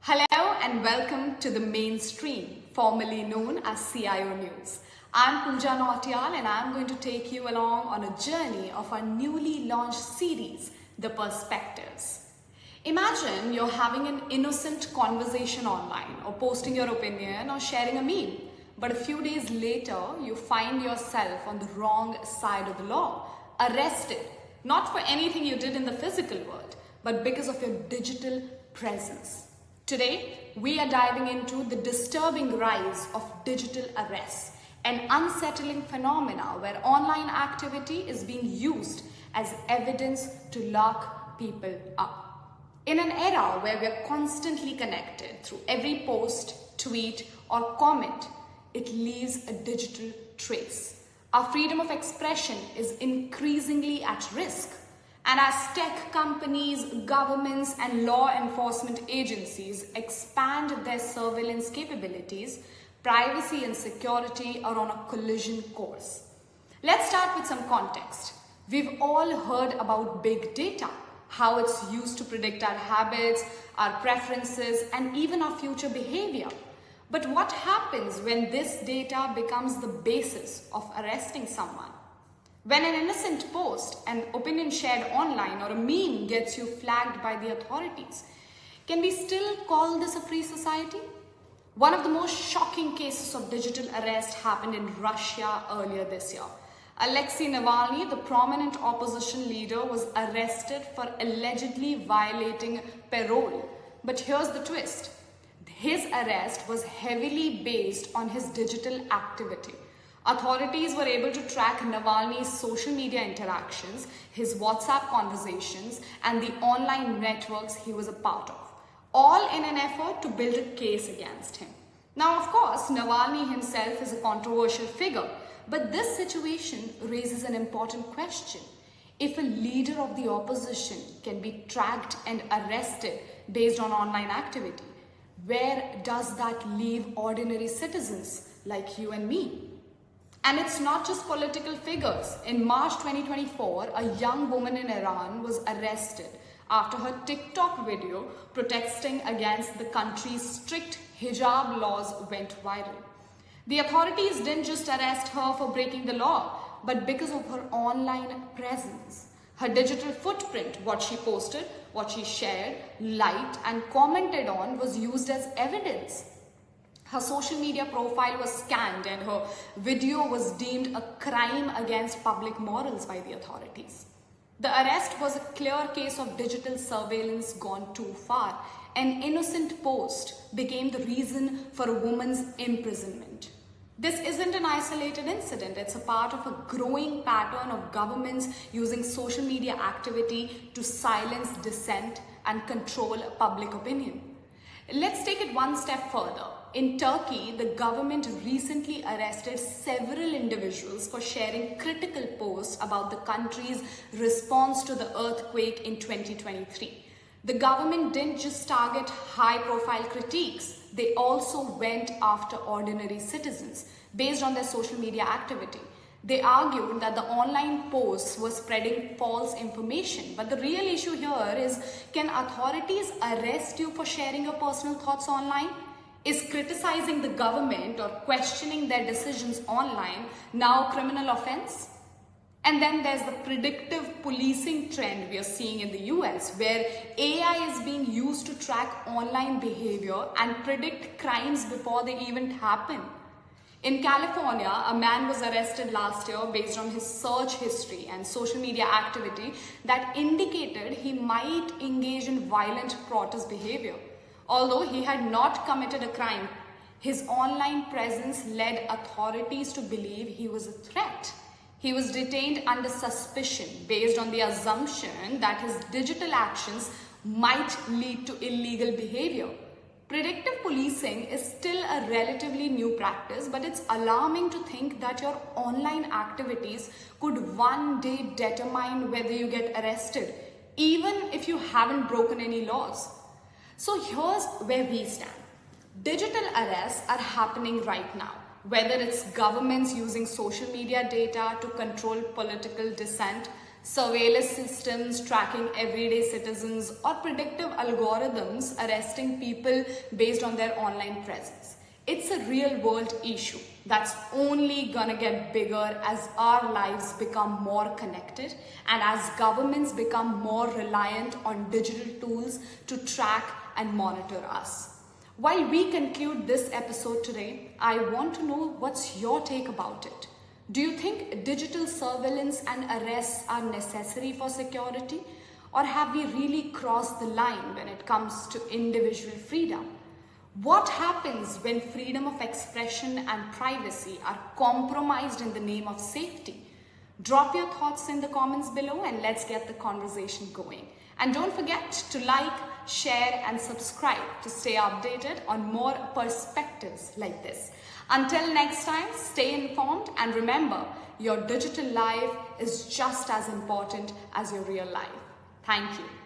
Hello and welcome to the Mainstream, formerly known as CIO News. I'm Pooja Nautiyal and I'm going to take you along on a journey of our newly launched series, The Perspectives. Imagine you're having an innocent conversation online or posting your opinion or sharing a meme, but a few days later you find yourself on the wrong side of the law, arrested, not for anything you did in the physical world, but because of your digital presence. Today, we are diving into the disturbing rise of digital arrests, an unsettling phenomena where online activity is being used as evidence to lock people up. In an era where we are constantly connected through every post, tweet, or comment, it leaves a digital trace. Our freedom of expression is increasingly at risk. And as tech companies, governments, and law enforcement agencies expand their surveillance capabilities, privacy and security are on a collision course. Let's start with some context. We've all heard about big data, how it's used to predict our habits, our preferences, and even our future behavior. But what happens when this data becomes the basis of arresting someone? When an innocent post, an opinion shared online, or a meme gets you flagged by the authorities, can we still call this a free society? One of the most shocking cases of digital arrest happened in Russia earlier this year. Alexei Navalny, the prominent opposition leader, was arrested for allegedly violating parole. But here's the twist. His arrest was heavily based on his digital activity. Authorities were able to track Navalny's social media interactions, his WhatsApp conversations, and the online networks he was a part of, all in an effort to build a case against him. Now, of course, Navalny himself is a controversial figure, but this situation raises an important question. If a leader of the opposition can be tracked and arrested based on online activity, where does that leave ordinary citizens like you and me? And it's not just political figures. In March 2024, a young woman in Iran was arrested after her TikTok video protesting against the country's strict hijab laws went viral. The authorities didn't just arrest her for breaking the law, but because of her online presence. Her digital footprint, what she posted, what she shared, liked, and commented on was used as evidence. Her social media profile was scanned and her video was deemed a crime against public morals by the authorities. The arrest was a clear case of digital surveillance gone too far. An innocent post became the reason for a woman's imprisonment. This isn't an isolated incident. It's a part of a growing pattern of governments using social media activity to silence dissent and control public opinion. Let's take it one step further. In Turkey, the government recently arrested several individuals for sharing critical posts about the country's response to the earthquake in 2023. The government didn't just target high-profile critiques, they also went after ordinary citizens based on their social media activity. They argued that the online posts were spreading false information. But the real issue here is, can authorities arrest you for sharing your personal thoughts online? Is criticizing the government or questioning their decisions online now a criminal offense? And then there's the predictive policing trend we are seeing in the US, where AI is being used to track online behavior and predict crimes before they even happen. In California, a man was arrested last year based on his search history and social media activity that indicated he might engage in violent protest behavior. Although he had not committed a crime, his online presence led authorities to believe he was a threat. He was detained under suspicion based on the assumption that his digital actions might lead to illegal behavior. Predictive policing is still a relatively new practice, but it's alarming to think that your online activities could one day determine whether you get arrested, even if you haven't broken any laws. So here's where we stand. Digital arrests are happening right now, whether it's governments using social media data to control political dissent, Surveillance systems tracking everyday citizens, or predictive algorithms arresting people based on their online presence. It's a real world issue that's only gonna get bigger as our lives become more connected and as governments become more reliant on digital tools to track and monitor us. While we conclude this episode today, I want to know what's your take about it. Do you think digital surveillance and arrests are necessary for security? Or have we really crossed the line when it comes to individual freedom? What happens when freedom of expression and privacy are compromised in the name of safety? Drop your thoughts in the comments below and let's get the conversation going. And don't forget to like, share and subscribe to stay updated on more perspectives like this. Until next time, stay informed and remember, your digital life is just as important as your real life. Thank you.